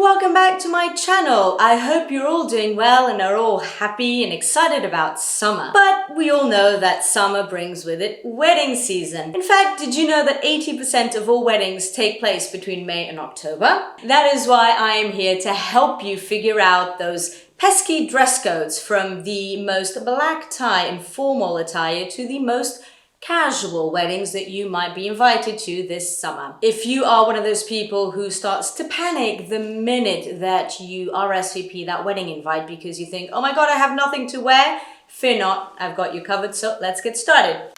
welcome back to my channel. I hope you're all doing well and are all happy and excited about summer. But we all know that summer brings with it wedding season. In fact, did you know that 80% of all weddings take place between May and October? That is why I am here to help you figure out those pesky dress codes, from the most black tie and formal attire to the most casual weddings that you might be invited to this summer. If you are one of those people who starts to panic the minute that you RSVP that wedding invite because you think, oh my god, I have nothing to wear, fear not, I've got you covered, so let's get started.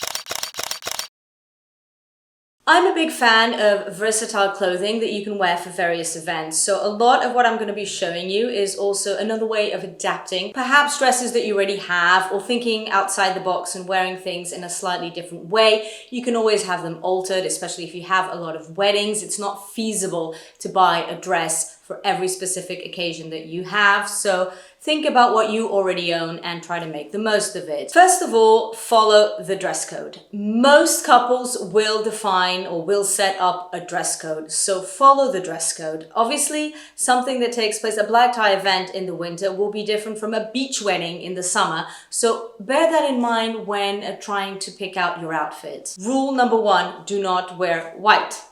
I'm a big fan of versatile clothing that you can wear for various events. So a lot of what I'm going to be showing you is also another way of adapting, perhaps dresses that you already have, or thinking outside the box and wearing things in a slightly different way. You can always have them altered, especially if you have a lot of weddings. It's not feasible to buy a dress for every specific occasion that you have. So think about what you already own and try to make the most of it. First of all, follow the dress code. Most couples will define or will set up a dress code, so follow the dress code. Obviously, something that takes place, a black tie event in the winter, will be different from a beach wedding in the summer, so bear that in mind when trying to pick out your outfit. Rule number one, do not wear white.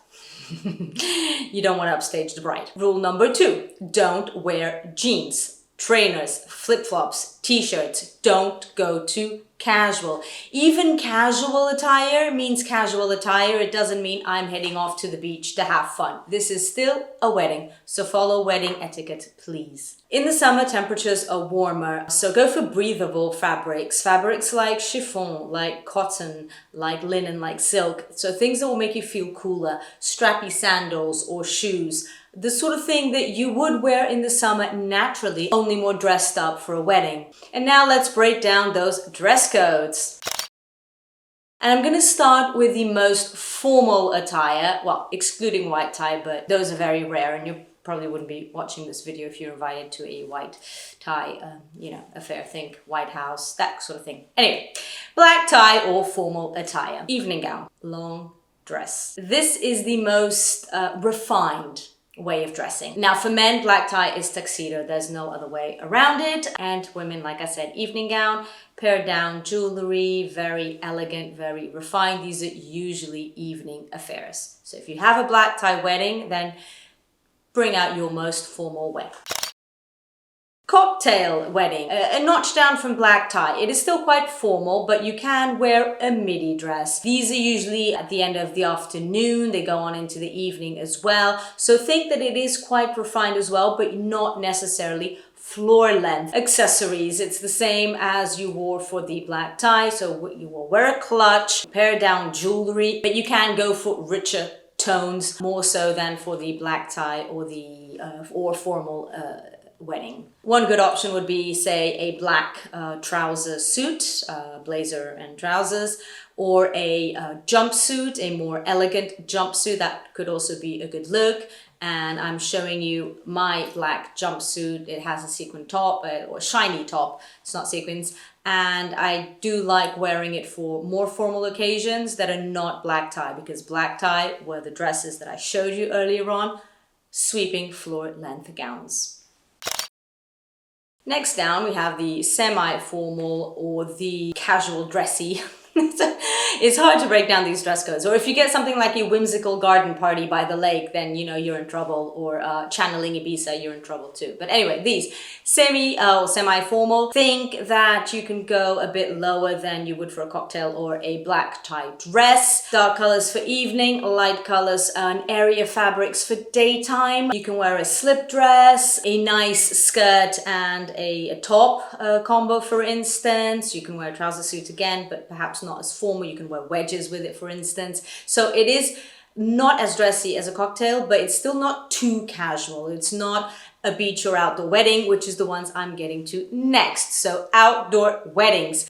You don't want to upstage the bride. Rule number two, don't wear jeans, trainers, flip-flops, t-shirts. Don't go too casual. Even casual attire means casual attire. It doesn't mean I'm heading off to the beach to have fun. This is still a wedding, so follow wedding etiquette, please. In the summer, temperatures are warmer, so go for breathable fabrics. Fabrics like chiffon, like cotton, like linen, like silk. So things that will make you feel cooler. Strappy sandals or shoes. The sort of thing that you would wear in the summer naturally, only more dressed up for a wedding. And now let's break down those dress codes. And I'm going to start with the most formal attire, well, excluding white tie, but those are very rare, and you probably wouldn't be watching this video if you're invited to a white tie, affair, think White House, that sort of thing. Anyway, black tie or formal attire. Evening gown, long dress. This is the most refined way of dressing. Now for men, black tie is tuxedo. There's no other way around it. And women, like I said, evening gown, pared down jewelry, very elegant, very refined. These are usually evening affairs. So if you have a black tie wedding, then bring out your most formal wear. Cocktail wedding, a notch down from black tie. It is still quite formal, but you can wear a midi dress. These are usually at the end of the afternoon. They go on into the evening as well. So think that it is quite refined as well, but not necessarily floor length. Accessories, it's the same as you wore for the black tie. So you will wear a clutch, pair down jewelry, but you can go for richer tones, more so than for the black tie or the formal wedding. One good option would be, say, a black trouser suit, blazer and trousers, or a jumpsuit, a more elegant jumpsuit. That could also be a good look. And I'm showing you my black jumpsuit. It has a sequin top, or shiny top. It's not sequins. And I do like wearing it for more formal occasions that are not black tie, because black tie were the dresses that I showed you earlier on, sweeping floor length gowns. Next down, we have the semi-formal or the casual dressy. It's hard to break down these dress codes. Or if you get something like a whimsical garden party by the lake, then you know you're in trouble. Or channeling Ibiza, you're in trouble too. But anyway, these semi-formal. Think that you can go a bit lower than you would for a cocktail or a black tie dress. Dark colors for evening, light colors and area fabrics for daytime. You can wear a slip dress, a nice skirt and a top combo, for instance. You can wear a trouser suit again, but perhaps not as formal. You can wear wedges with it, for instance. So it is not as dressy as a cocktail, but it's still not too casual. It's not a beach or outdoor wedding, which is the ones I'm getting to next. So outdoor weddings.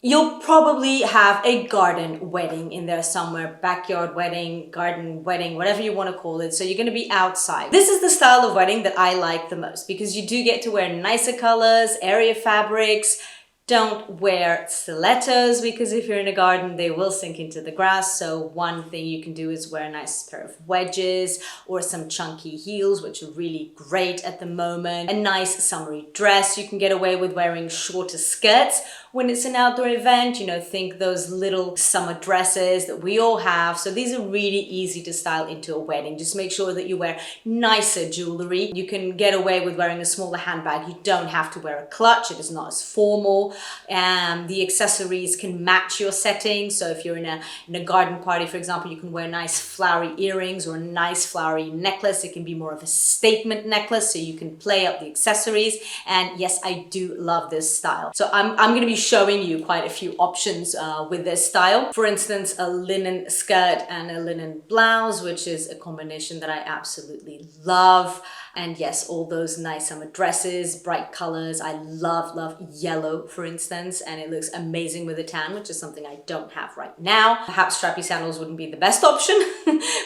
You'll probably have a garden wedding in there somewhere, backyard wedding, garden wedding, whatever you want to call it. So you're going to be outside. This is the style of wedding that I like the most, because you do get to wear nicer colors, area fabrics, Don't wear stilettos because if you're in a garden, they will sink into the grass. So one thing you can do is wear a nice pair of wedges or some chunky heels, which are really great at the moment. A nice summery dress. You can get away with wearing shorter skirts when it's an outdoor event. You know, think those little summer dresses that we all have. So these are really easy to style into a wedding. Just make sure that you wear nicer jewelry. You can get away with wearing a smaller handbag. You don't have to wear a clutch. It is not as formal. The accessories can match your setting. So if you're in a garden party, for example, you can wear nice flowery earrings or a nice flowery necklace. It can be more of a statement necklace, so you can play up the accessories. And yes, I do love this style. So I'm going to be showing you quite a few options with this style. For instance, a linen skirt and a linen blouse, which is a combination that I absolutely love. And yes, all those nice summer dresses, bright colors. I love yellow, for instance, and it looks amazing with a tan, which is something I don't have right now. Perhaps strappy sandals wouldn't be the best option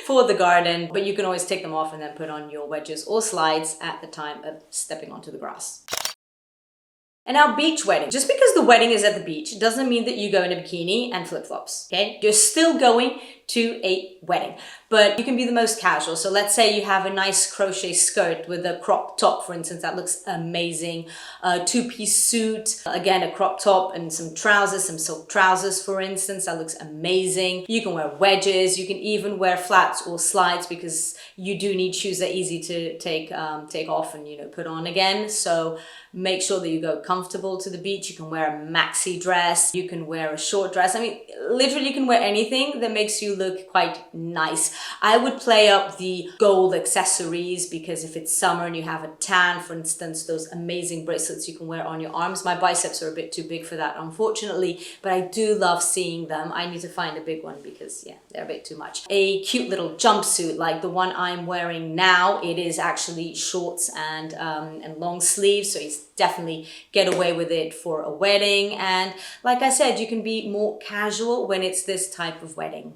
for the garden, but you can always take them off and then put on your wedges or slides at the time of stepping onto the grass. And now, beach wedding. Just because the wedding is at the beach doesn't mean that you go in a bikini and flip-flops, okay? You're still going to a wedding, but you can be the most casual. So let's say you have a nice crochet skirt with a crop top, for instance, that looks amazing. A two-piece suit, again, a crop top and some trousers, some silk trousers, for instance, that looks amazing. You can wear wedges. You can even wear flats or slides because you do need shoes that are easy to take off and, you know, put on again. So make sure that you go comfortable to the beach. You can wear a maxi dress. You can wear a short dress. I mean, literally you can wear anything that makes you look quite nice. I would play up the gold accessories because if it's summer and you have a tan, for instance, those amazing bracelets you can wear on your arms. My biceps are a bit too big for that, unfortunately, but I do love seeing them. I need to find a big one because, yeah, they're a bit too much. A cute little jumpsuit like the one I'm wearing now. It is actually shorts and long sleeves, so it's definitely get away with it for a wedding. And like I said, you can be more casual when it's this type of wedding.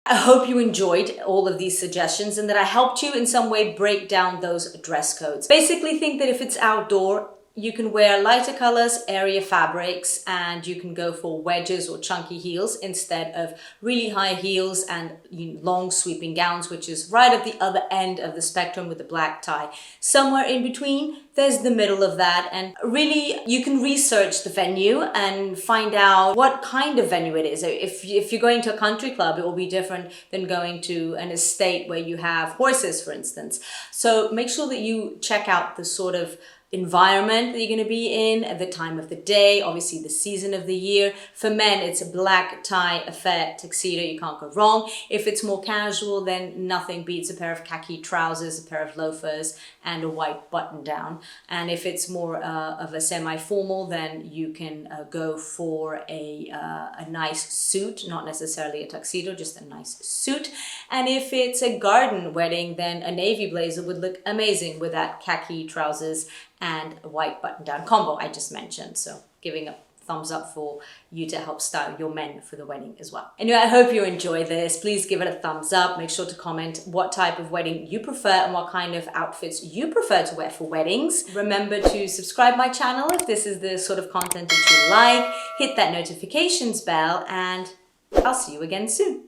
I hope you enjoyed all of these suggestions and that I helped you in some way break down those dress codes. Basically, think that if it's outdoor, you can wear lighter colors, area fabrics, and you can go for wedges or chunky heels instead of really high heels and long sweeping gowns, which is right at the other end of the spectrum with the black tie. Somewhere in between, there's the middle of that. And really, you can research the venue and find out what kind of venue it is. If you're going to a country club, it will be different than going to an estate where you have horses, for instance. So make sure that you check out the sort of environment that you're going to be in at the time of the day, obviously the season of the year. For men, it's a black tie affair tuxedo. You can't go wrong. If it's more casual, then nothing beats a pair of khaki trousers, a pair of loafers, and a white button down. And if it's more of a semi-formal, then you can go for a nice suit, not necessarily a tuxedo, just a nice suit. And if it's a garden wedding, then a navy blazer would look amazing with that khaki trousers and a white button-down combo I just mentioned. So giving a thumbs up for you to help style your men for the wedding as well. Anyway, I hope you enjoy this. Please give it a thumbs up. Make sure to comment what type of wedding you prefer and what kind of outfits you prefer to wear for weddings. Remember to subscribe my channel if this is the sort of content that you like. Hit that notifications bell and I'll see you again soon.